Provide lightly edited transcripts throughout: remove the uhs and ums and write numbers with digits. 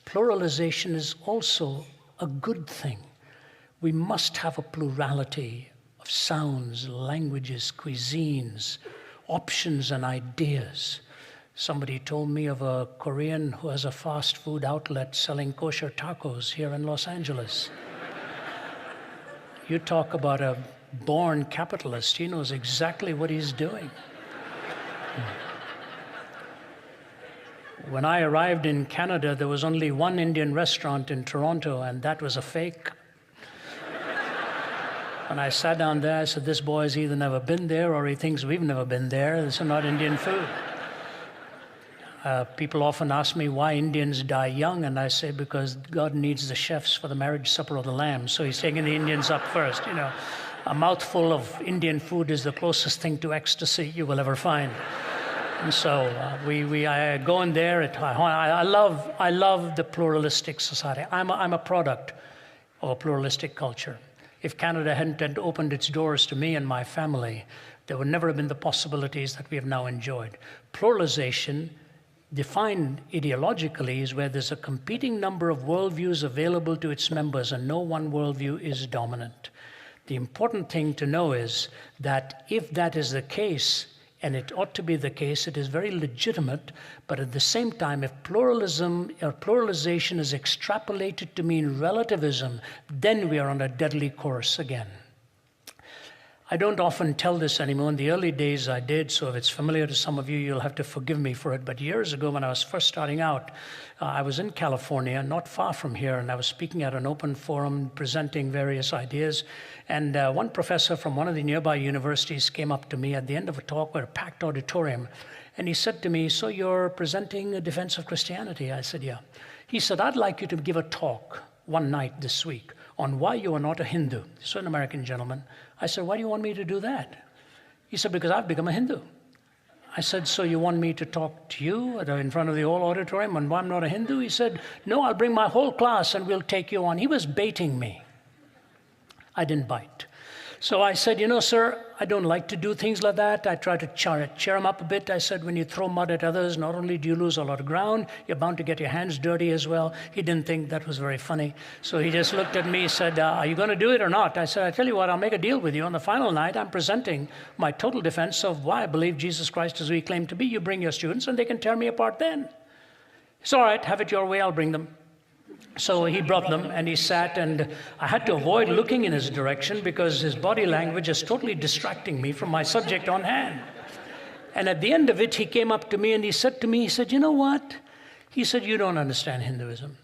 pluralization is also a good thing. We must have a plurality of sounds, languages, cuisines, options, and ideas. Somebody told me of a Korean who has a fast food outlet selling kosher tacos here in Los Angeles. You talk about a born capitalist. He knows exactly what he's doing. When I arrived in Canada, there was only one Indian restaurant in Toronto, and that was a fake. When I sat down there, I said, this boy's either never been there or he thinks we've never been there. This is not Indian food. People often ask me why Indians die young, and I say because God needs the chefs for the marriage supper of the Lamb, so he's taking the Indians up first. You know, a mouthful of Indian food is the closest thing to ecstasy you will ever find. And so I go in there. I love the pluralistic society. I'm a product of a pluralistic culture. If Canada hadn't opened its doors to me and my family, there would never have been the possibilities that we have now enjoyed. Pluralization, defined ideologically, is where there's a competing number of worldviews available to its members and no one worldview is dominant. The important thing to know is that if that is the case, and it ought to be the case, it is very legitimate, but at the same time, if pluralism or pluralization is extrapolated to mean relativism, then we are on a deadly course again. I don't often tell this anymore. In the early days I did, so if it's familiar to some of you, you'll have to forgive me for it. But years ago when I was first starting out, I was in California, not far from here, and I was speaking at an open forum, presenting various ideas. And one professor from one of the nearby universities came up to me at the end of a talk with a packed auditorium, and he said to me, so you're presenting a defense of Christianity? I said, yeah. He said, I'd like you to give a talk one night this week on why you are not a Hindu. So an American gentleman. I said, why do you want me to do that? He said, because I've become a Hindu. I said, so you want me to talk to you in front of the whole auditorium on why I'm not a Hindu? He said, no, I'll bring my whole class and we'll take you on. He was baiting me. I didn't bite. So I said, you know, sir, I don't like to do things like that. I try to cheer him up a bit. I said, when you throw mud at others, not only do you lose a lot of ground, you're bound to get your hands dirty as well. He didn't think that was very funny. So he just looked at me and said, are you going to do it or not? I said, I tell you what, I'll make a deal with you. On the final night, I'm presenting my total defense of why I believe Jesus Christ is who he claimed to be. You bring your students and they can tear me apart then. It's all right, have it your way, I'll bring them. So he brought them and he sat, and I had to avoid looking in his direction because his body language is totally distracting me from my subject on hand. And at the end of it, he came up to me and he said to me, he said, you know what? He said, you don't understand Hinduism.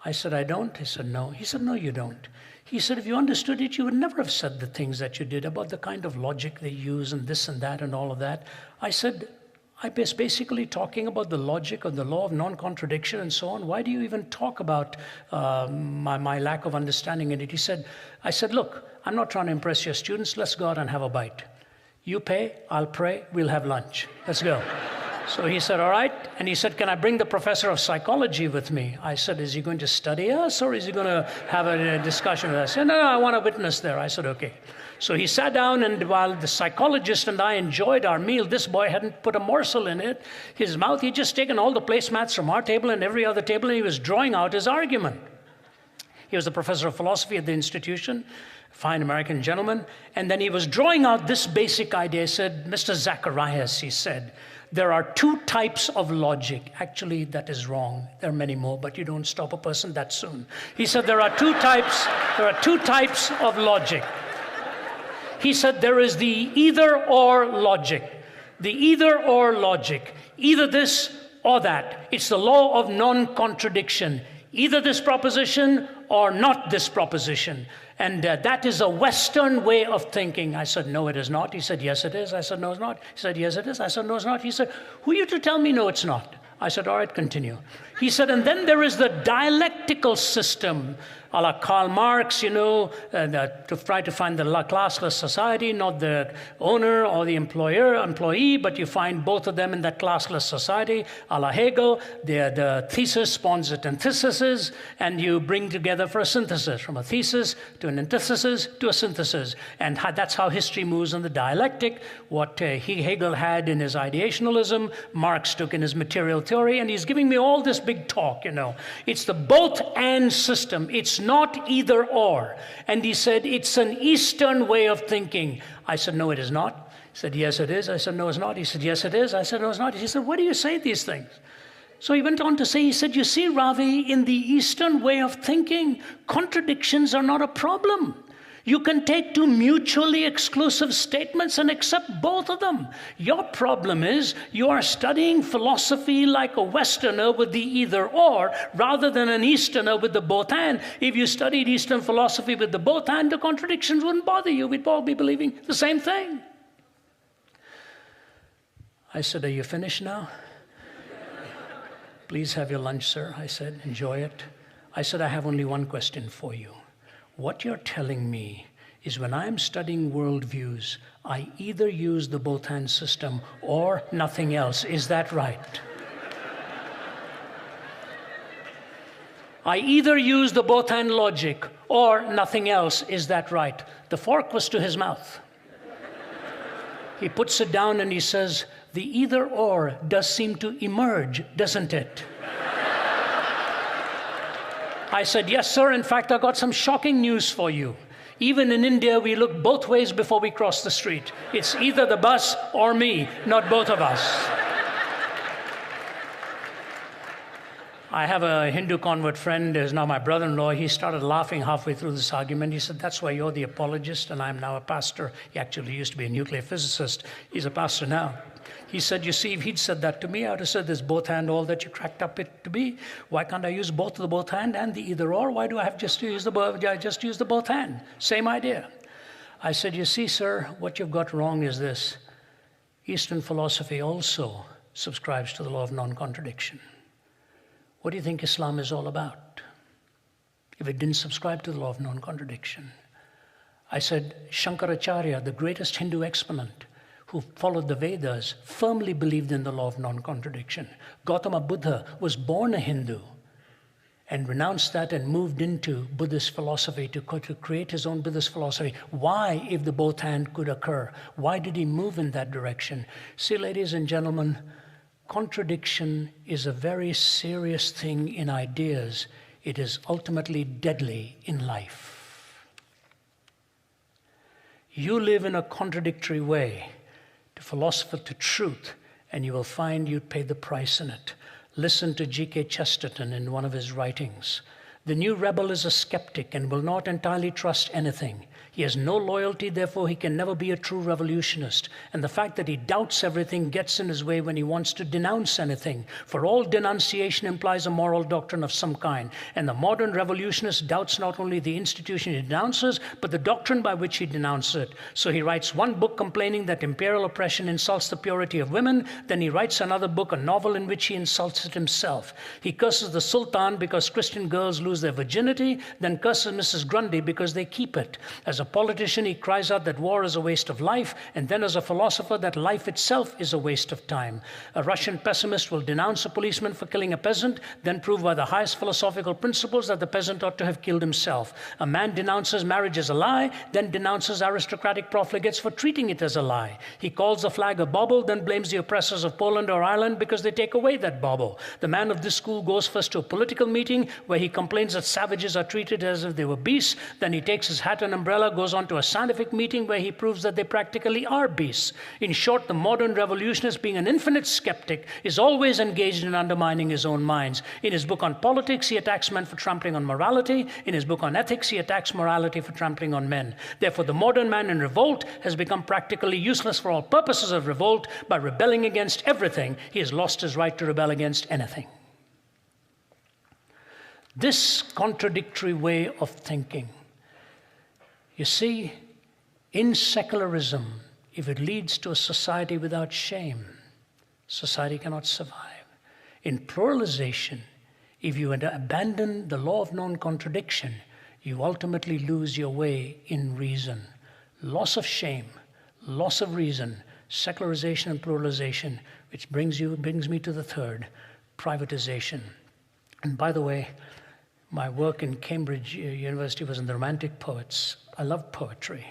I said, I don't? He said, no. He said, no, you don't. He said, if you understood it, you would never have said the things that you did about the kind of logic they use and this and that and all of that. I said, I was basically talking about the logic of the law of non-contradiction and so on. Why do you even talk about my lack of understanding in it? He said, I said, look, I'm not trying to impress your students. Let's go out and have a bite. You pay, I'll pray, we'll have lunch. Let's go. So he said, all right. And he said, can I bring the professor of psychology with me? I said, is he going to study us or is he going to have a discussion with us? He said, no, I want a witness there. I said, okay. So he sat down, and while the psychologist and I enjoyed our meal, this boy hadn't put a morsel in his mouth. He'd just taken all the placemats from our table and every other table, and he was drawing out his argument. He was the professor of philosophy at the institution, fine American gentleman, and then he was drawing out this basic idea. He said, Mr. Zacharias, he said, there are two types of logic. Actually, that is wrong. There are many more, but you don't stop a person that soon. He said, there are two types of logic. He said there is the either-or logic. The either-or logic. Either this or that. It's the law of non-contradiction. Either this proposition or not this proposition. And that is a Western way of thinking. I said, no, it is not. He said, yes, it is. I said, no, it's not. He said, yes, it is. I said, no, it's not. He said, who are you to tell me no, it's not? I said, all right, continue. He said, and then there is the dialectical system. A la Karl Marx, to try to find the classless society, not the owner or the employee, but you find both of them in that classless society. A la Hegel, the thesis spawns an antithesis, and you bring together for a synthesis, from a thesis to an antithesis to a synthesis. And that's how history moves in the dialectic. What Hegel had in his ideationalism, Marx took in his material theory, and he's giving me all this big talk, It's the both and system. It's not either or. And he said, it's an Eastern way of thinking. I said, no, it is not. He said, yes, it is. I said, no, it's not. He said, yes, it is. I said, no, it's not. He said, why do you say these things? So he went on to say, he said, you see, Ravi, in the Eastern way of thinking, contradictions are not a problem. You can take two mutually exclusive statements and accept both of them. Your problem is you are studying philosophy like a Westerner with the either or rather than an Easterner with the both and. If you studied Eastern philosophy with the both and, the contradictions wouldn't bother you. We'd all be believing the same thing. I said, are you finished now? Please have your lunch, sir. I said, enjoy it. I said, I have only one question for you. What you're telling me is when I'm studying worldviews, I either use the both-and system or nothing else. Is that right? I either use the both-and logic or nothing else. Is that right? The fork was to his mouth. He puts it down and he says, the either or does seem to emerge, doesn't it? I said, yes, sir. In fact, I got some shocking news for you. Even in India, we look both ways before we cross the street. It's either the bus or me, not both of us. I have a Hindu convert friend who's now my brother-in-law. He started laughing halfway through this argument. He said, that's why you're the apologist and I'm now a pastor. He actually used to be a nuclear physicist. He's a pastor now. He said, you see, if he'd said that to me, I would have said there's both and all that you cracked up it to be. Why can't I use both the both and the either or? Why do I have just to use the both and? Same idea. I said, you see, sir, what you've got wrong is this. Eastern philosophy also subscribes to the law of non-contradiction. What do you think Islam is all about if it didn't subscribe to the law of non-contradiction? I said, Shankaracharya, the greatest Hindu exponent, who followed the Vedas, firmly believed in the law of non-contradiction. Gautama Buddha was born a Hindu and renounced that and moved into Buddhist philosophy to create his own Buddhist philosophy. Why, if the both and could occur? Why did he move in that direction? See, ladies and gentlemen, contradiction is a very serious thing in ideas. It is ultimately deadly in life. You live in a contradictory way to philosophy, to truth, and you will find you'd pay the price in it. Listen to G.K. Chesterton in one of his writings. The new rebel is a skeptic and will not entirely trust anything. He has no loyalty, therefore he can never be a true revolutionist. And the fact that he doubts everything gets in his way when he wants to denounce anything. For all denunciation implies a moral doctrine of some kind. And the modern revolutionist doubts not only the institution he denounces, but the doctrine by which he denounces it. So he writes one book complaining that imperial oppression insults the purity of women. Then he writes another book, a novel in which he insults it himself. He curses the Sultan because Christian girls lose their virginity, then curses Mrs. Grundy because they keep it. As a politician, he cries out that war is a waste of life, and then as a philosopher, that life itself is a waste of time. A Russian pessimist will denounce a policeman for killing a peasant, then prove by the highest philosophical principles that the peasant ought to have killed himself. A man denounces marriage as a lie, then denounces aristocratic profligates for treating it as a lie. He calls the flag a bauble, then blames the oppressors of Poland or Ireland because they take away that bauble. The man of this school goes first to a political meeting where he complains that savages are treated as if they were beasts. Then he takes his hat and umbrella, goes on to a scientific meeting where he proves that they practically are beasts. In short, the modern revolutionist, being an infinite skeptic, is always engaged in undermining his own minds. In his book on politics, he attacks men for trampling on morality. In his book on ethics, he attacks morality for trampling on men. Therefore, the modern man in revolt has become practically useless for all purposes of revolt. By rebelling against everything, he has lost his right to rebel against anything. This contradictory way of thinking, you see, in secularism, if it leads to a society without shame, society cannot survive. In pluralization, if you abandon the law of non-contradiction, you ultimately lose your way in reason. Loss of shame, loss of reason, secularization and pluralization, which brings me to the third, privatization. And by the way, my work in Cambridge University was in the Romantic poets. I love poetry.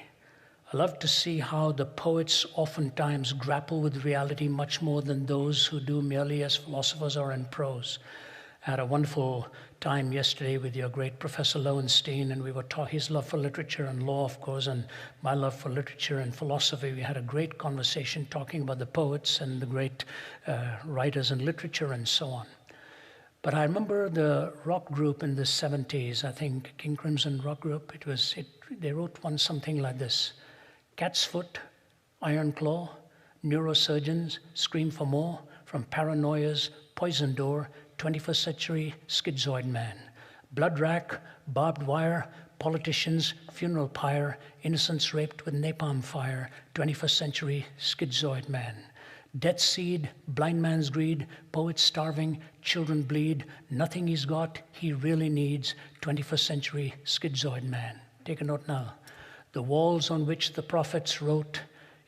I love to see how the poets oftentimes grapple with reality much more than those who do merely as philosophers or in prose. I had a wonderful time yesterday with your great Professor Lowenstein, and we were talking his love for literature and law, of course, and my love for literature and philosophy. We had a great conversation talking about the poets and the great writers in literature and so on. But I remember the rock group in the 70s, I think King Crimson rock group, they wrote one something like this: Cat's Foot, Iron Claw, neurosurgeons scream for more, from paranoia's poison door, 21st century schizoid man. Blood rack, barbed wire, politicians, funeral pyre, innocents raped with napalm fire, 21st century schizoid man. Death seed, blind man's greed, poets starving, children bleed, nothing he's got, he really needs, 21st century schizoid man. Take a note now. The walls on which the prophets wrote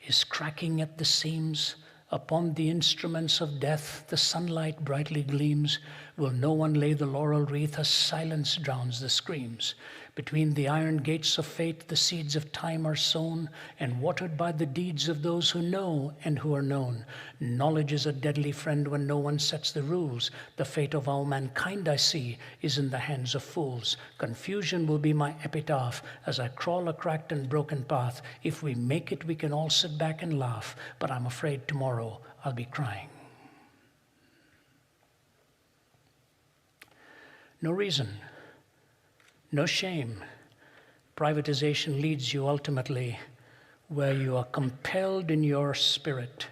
is cracking at the seams. Upon the instruments of death, the sunlight brightly gleams. Will no one lay the laurel wreath as silence drowns the screams? Between the iron gates of fate, the seeds of time are sown and watered by the deeds of those who know and who are known. Knowledge is a deadly friend when no one sets the rules. The fate of all mankind, I see, is in the hands of fools. Confusion will be my epitaph as I crawl a cracked and broken path. If we make it, we can all sit back and laugh, but I'm afraid tomorrow I'll be crying. No reason, no shame. Privatization leads you ultimately where you are compelled in your spirit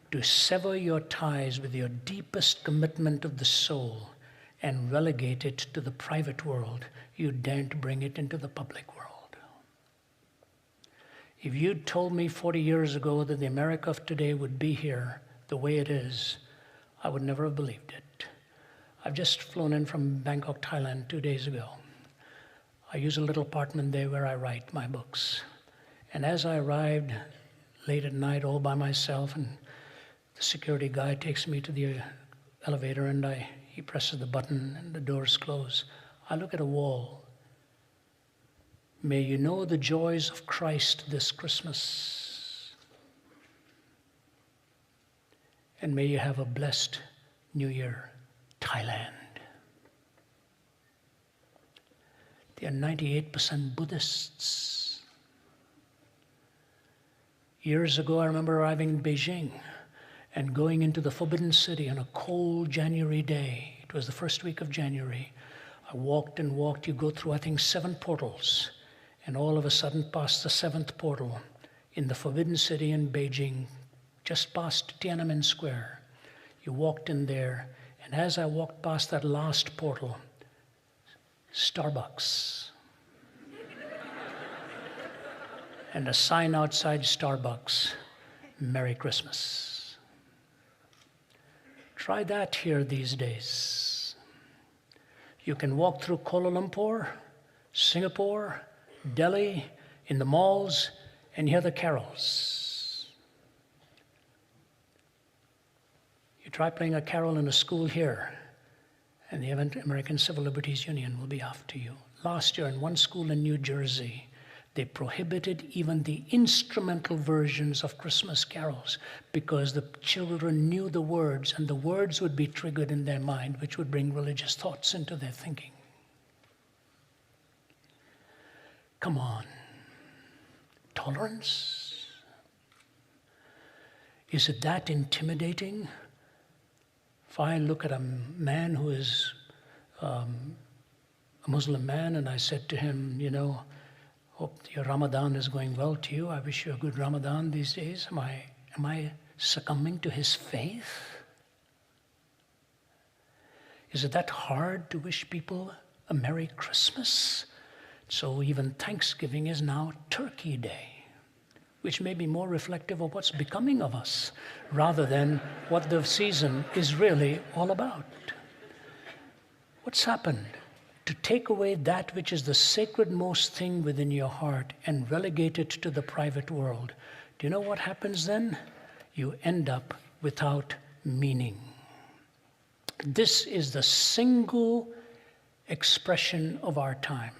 to sever your ties with your deepest commitment of the soul and relegate it to the private world. You daren't bring it into the public world. If you'd told me 40 years ago that the America of today would be here the way it is, I would never have believed it. I've just flown in from Bangkok, Thailand 2 days ago. I use a little apartment there where I write my books. And as I arrived late at night all by myself, and the security guy takes me to the elevator and he presses the button and the doors close, I look at a wall. May you know the joys of Christ this Christmas. And may you have a blessed New Year, Thailand. They are 98% Buddhists. Years ago, I remember arriving in Beijing and going into the Forbidden City on a cold January day. It was the first week of January. I walked and walked. You go through, I think, 7 portals. And all of a sudden, past the 7th portal, in the Forbidden City in Beijing, just past Tiananmen Square, you walked in there. And as I walked past that last portal, Starbucks. And a sign outside Starbucks, Merry Christmas. Try that here these days. You can walk through Kuala Lumpur, Singapore, Delhi, in the malls, and hear the carols. You try playing a carol in a school here, and the American Civil Liberties Union will be after you. Last year in one school in New Jersey, they prohibited even the instrumental versions of Christmas carols because the children knew the words, and the words would be triggered in their mind, which would bring religious thoughts into their thinking. Come on. Tolerance? Is it that intimidating? If I look at a man who is a Muslim man and I said to him, you know, hope your Ramadan is going well to you. I wish you a good Ramadan these days. Am I succumbing to his faith? Is it that hard to wish people a Merry Christmas? So even Thanksgiving is now Turkey Day, which may be more reflective of what's becoming of us rather than what the season is really all about. What's happened? to take away that which is the sacred most thing within your heart and relegate it to the private world. Do you know what happens then? You end up without meaning. This is the single expression of our time.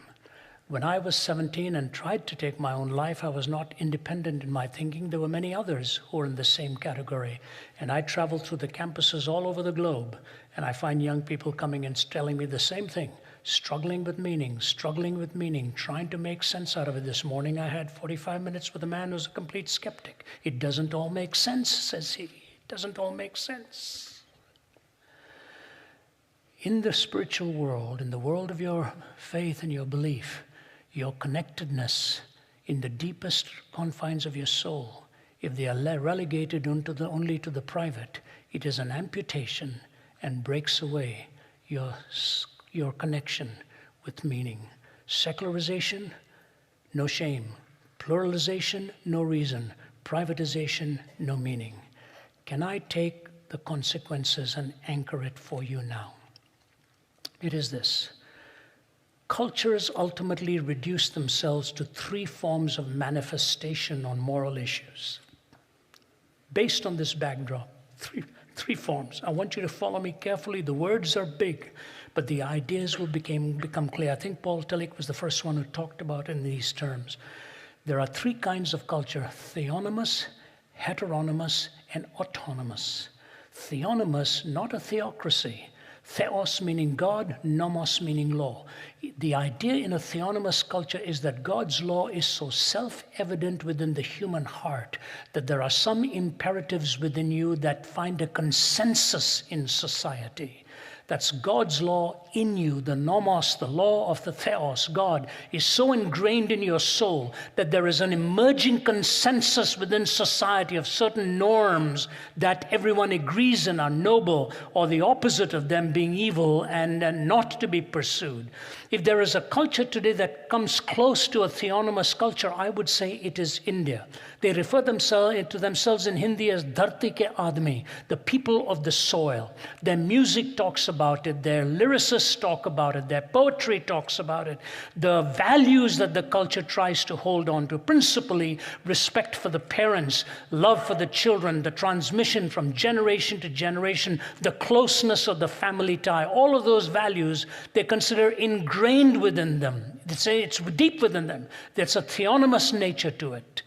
When I was 17 and tried to take my own life, I was not independent in my thinking. There were many others who were in the same category. And I traveled through the campuses all over the globe, and I find young people coming and telling me the same thing, struggling with meaning, trying to make sense out of it. This morning I had 45 minutes with a man who's a complete skeptic. It doesn't all make sense, says he. It doesn't all make sense. In the spiritual world, in the world of your faith and your belief, your connectedness in the deepest confines of your soul, if they are relegated only to the private, it is an amputation and breaks away your connection with meaning. Secularization, no shame. Pluralization, no reason. Privatization, no meaning. Can I take the consequences and anchor it for you now? It is this. Cultures ultimately reduce themselves to three forms of manifestation on moral issues. Based on this backdrop, three forms. I want you to follow me carefully. The words are big, but the ideas will become clear. I think Paul Tillich was the first one who talked about it in these terms. There are three kinds of culture: theonomous, heteronymous, and autonomous. Theonomous, not a theocracy. Theos meaning God, nomos meaning law. The idea in a theonomous culture is that God's law is so self-evident within the human heart that there are some imperatives within you that find a consensus in society. That's God's law in you. The nomos, the law of the theos, God, is so ingrained in your soul that there is an emerging consensus within society of certain norms that everyone agrees in are noble, or the opposite of them being evil and not to be pursued. If there is a culture today that comes close to a theonomous culture, I would say it is India. They refer to themselves in Hindi as dharti ke aadmi, the people of the soil. Their music talks about it, their lyricists talk about it, their poetry talks about it. The values that the culture tries to hold on to, principally respect for the parents, love for the children, the transmission from generation to generation, the closeness of the family tie, all of those values they consider ingrained within them. They say it's deep within them. There's a theonomous nature to it.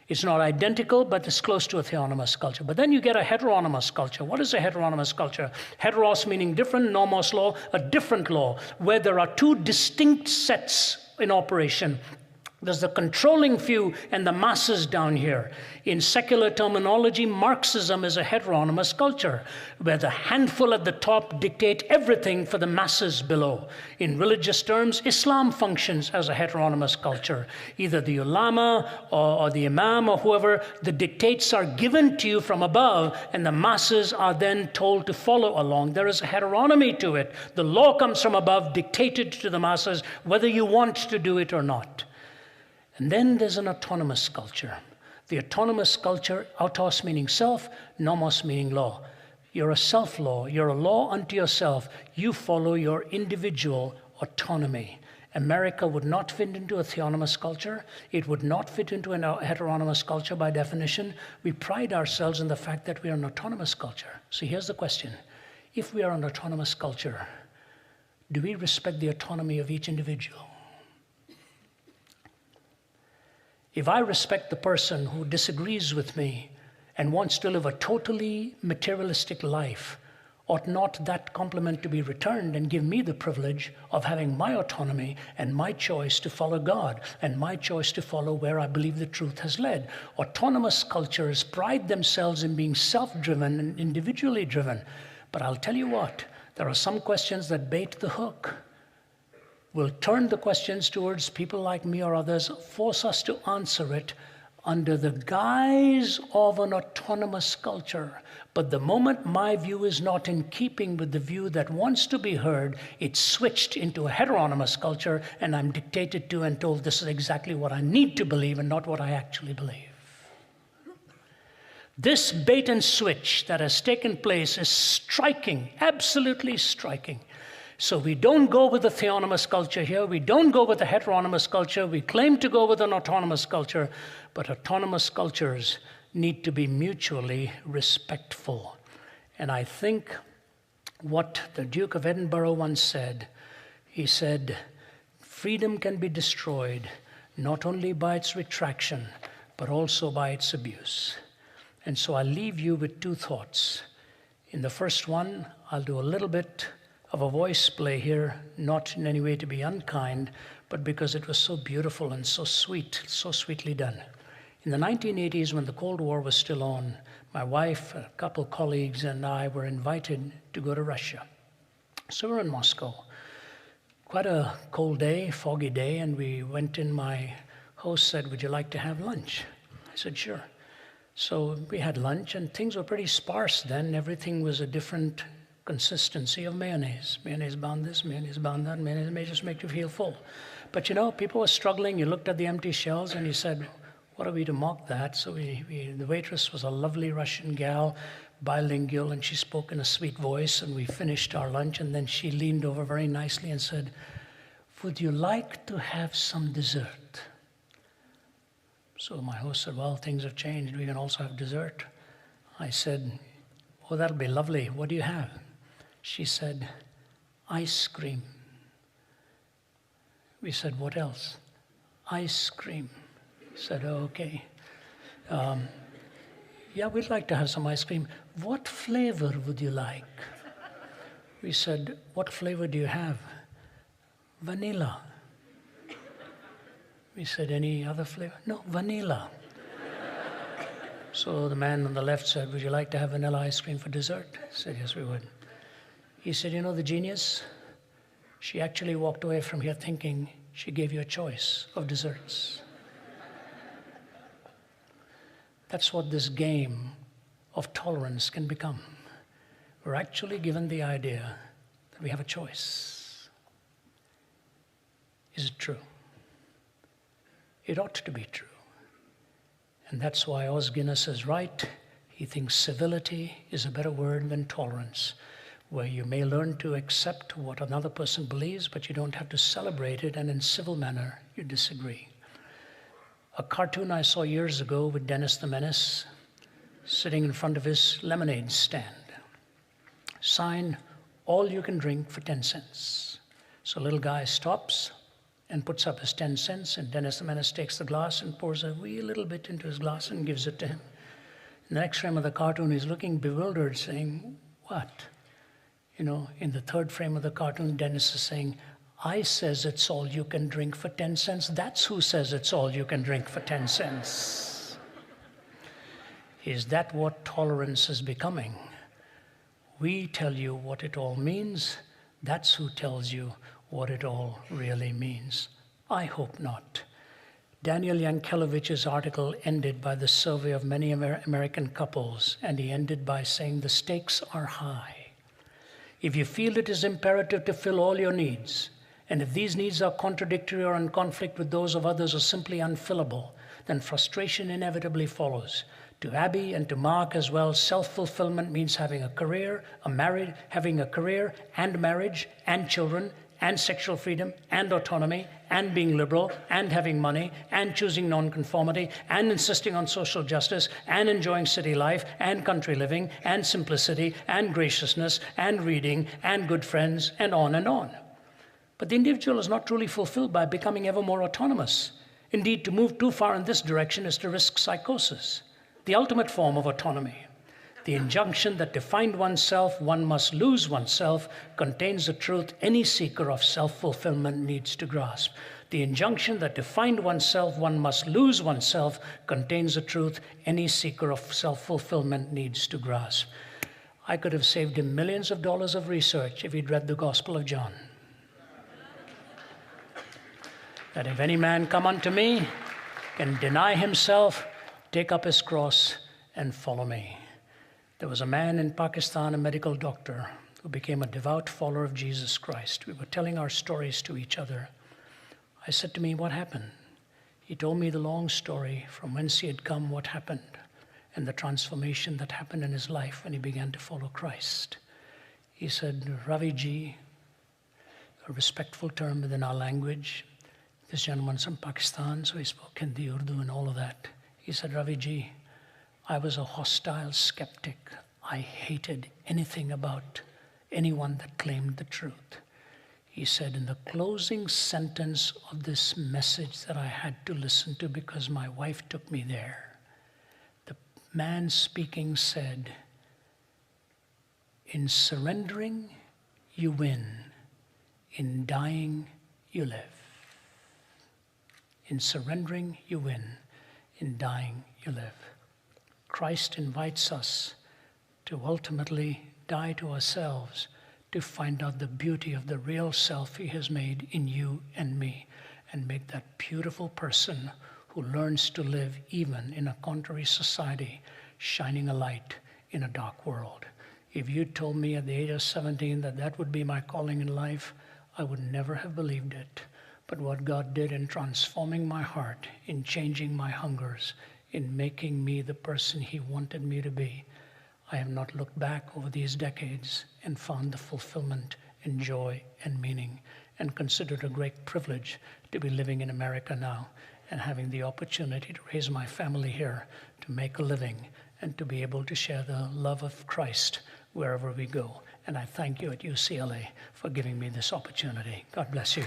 It's not identical, but it's close to a theonomous culture. But then you get a heteronymous culture. What is a heteronymous culture? Heteros meaning different, nomos law, a different law, where there are two distinct sets in operation. There's the controlling few and the masses down here. In secular terminology, Marxism is a heteronymous culture, where the handful at the top dictate everything for the masses below. In religious terms, Islam functions as a heteronymous culture. Either the ulama or the imam or whoever, the dictates are given to you from above, and the masses are then told to follow along. There is a heteronomy to it. The law comes from above, dictated to the masses, whether you want to do it or not. And then there's an autonomous culture. The autonomous culture, autos meaning self, nomos meaning law. You're a self-law. You're a law unto yourself. You follow your individual autonomy. America would not fit into a theonomous culture. It would not fit into a heteronymous culture by definition. We pride ourselves in the fact that we are an autonomous culture. So here's the question. If we are an autonomous culture, do we respect the autonomy of each individual? If I respect the person who disagrees with me and wants to live a totally materialistic life, ought not that compliment to be returned and give me the privilege of having my autonomy and my choice to follow God and my choice to follow where I believe the truth has led? Autonomous cultures pride themselves in being self-driven and individually driven. But I'll tell you what, there are some questions that bait the hook. Will turn the questions towards people like me or others, force us to answer it under the guise of an autonomous culture. But the moment my view is not in keeping with the view that wants to be heard, it's switched into a heteronymous culture, and I'm dictated to and told this is exactly what I need to believe and not what I actually believe. This bait and switch that has taken place is striking, absolutely striking. So we don't go with the theonomous culture here. We don't go with the heteronymous culture. We claim to go with an autonomous culture, but autonomous cultures need to be mutually respectful. And I think what the Duke of Edinburgh once said, he said, freedom can be destroyed not only by its retraction, but also by its abuse. And so I'll leave you with two thoughts. In the first one, I'll do a little bit of a voice play here, not in any way to be unkind, but because it was so beautiful and so sweet, so sweetly done. In the 1980s, when the Cold War was still on, my wife, a couple colleagues, and I were invited to go to Russia. So we're in Moscow. Quite a cold day, foggy day, and we went in. My host said, "Would you like to have lunch?" I said, "Sure." So we had lunch, and things were pretty sparse then. Everything was a different consistency of mayonnaise. Mayonnaise bound this, mayonnaise bound that. Mayonnaise may just make you feel full. But you know, people were struggling. You looked at the empty shelves, and you said, what are we to mock that? So the waitress was a lovely Russian gal, bilingual, and she spoke in a sweet voice, and we finished our lunch, and then she leaned over very nicely and said, "Would you like to have some dessert?" So my host said, "Well, things have changed. We can also have dessert." I said, "Oh, that'll be lovely. What do you have?" She said, "Ice cream." We said, "What else?" "Ice cream." Said, "Oh, okay. Yeah, we'd like to have some ice cream. What flavor would you like?" We said, "What flavor do you have?" "Vanilla." We said, "Any other flavor?" "No, vanilla." So the man on the left said, "Would you like to have vanilla ice cream for dessert?" I said, "Yes, we would." He said, "You know the genius? She actually walked away from here thinking she gave you a choice of desserts." That's what this game of tolerance can become. We're actually given the idea that we have a choice. Is it true? It ought to be true. And that's why Os Guinness is right. He thinks civility is a better word than tolerance, where you may learn to accept what another person believes, but you don't have to celebrate it, and in civil manner, you disagree. A cartoon I saw years ago with Dennis the Menace sitting in front of his lemonade stand. Sign, "All you can drink for 10 cents. So a little guy stops and puts up his 10 cents, and Dennis the Menace takes the glass and pours a wee little bit into his glass and gives it to him. In the next frame of the cartoon, he's looking bewildered, saying, "What?" You know, in the third frame of the cartoon, Dennis is saying, "I says it's all you can drink for 10 cents. That's who says it's all you can drink for 10 cents. Is that what tolerance is becoming? We tell you what it all means. That's who tells you what it all really means. I hope not. Daniel Yankeliewicz's article ended by the survey of many American couples, and he ended by saying the stakes are high. If you feel it is imperative to fill all your needs, and if these needs are contradictory or in conflict with those of others or simply unfillable, then frustration inevitably follows. To Abby and to Mark as well, self-fulfillment means having a career, having a career and marriage and children and sexual freedom and autonomy and being liberal and having money and choosing nonconformity and insisting on social justice and enjoying city life and country living and simplicity and graciousness and reading and good friends and on and on. But the individual is not truly fulfilled by becoming ever more autonomous. Indeed, to move too far in this direction is to risk psychosis, the ultimate form of autonomy. The injunction that to find oneself, one must lose oneself, contains the truth any seeker of self-fulfillment needs to grasp. The injunction that to find oneself, one must lose oneself, contains the truth any seeker of self-fulfillment needs to grasp. I could have saved him millions of dollars of research if he'd read the Gospel of John. That if any man come unto me, can deny himself, take up his cross, and follow me. There was a man in Pakistan, a medical doctor, who became a devout follower of Jesus Christ. We were telling our stories to each other. I said to me, "What happened?" He told me the long story from whence he had come, what happened, and the transformation that happened in his life when he began to follow Christ. He said, "Ravi ji, a respectful term within our language. This gentleman's from Pakistan, so he spoke Hindi, Urdu, and all of that. He said, Ravi ji, I was a hostile skeptic. I hated anything about anyone that claimed the truth. He said, in the closing sentence of this message that I had to listen to because my wife took me there, the man speaking said, in surrendering, you win. In dying, you live. In surrendering, you win. In dying, you live. Christ invites us to ultimately die to ourselves, to find out the beauty of the real self he has made in you and me, and make that beautiful person who learns to live even in a contrary society, shining a light in a dark world. If you told me at the age of 17 that that would be my calling in life, I would never have believed it. But what God did in transforming my heart, in changing my hungers, in making me the person he wanted me to be, I have not looked back over these decades and found the fulfillment and joy and meaning, and consider it a great privilege to be living in America now and having the opportunity to raise my family here, to make a living, and to be able to share the love of Christ wherever we go. And I thank you at UCLA for giving me this opportunity. God bless you.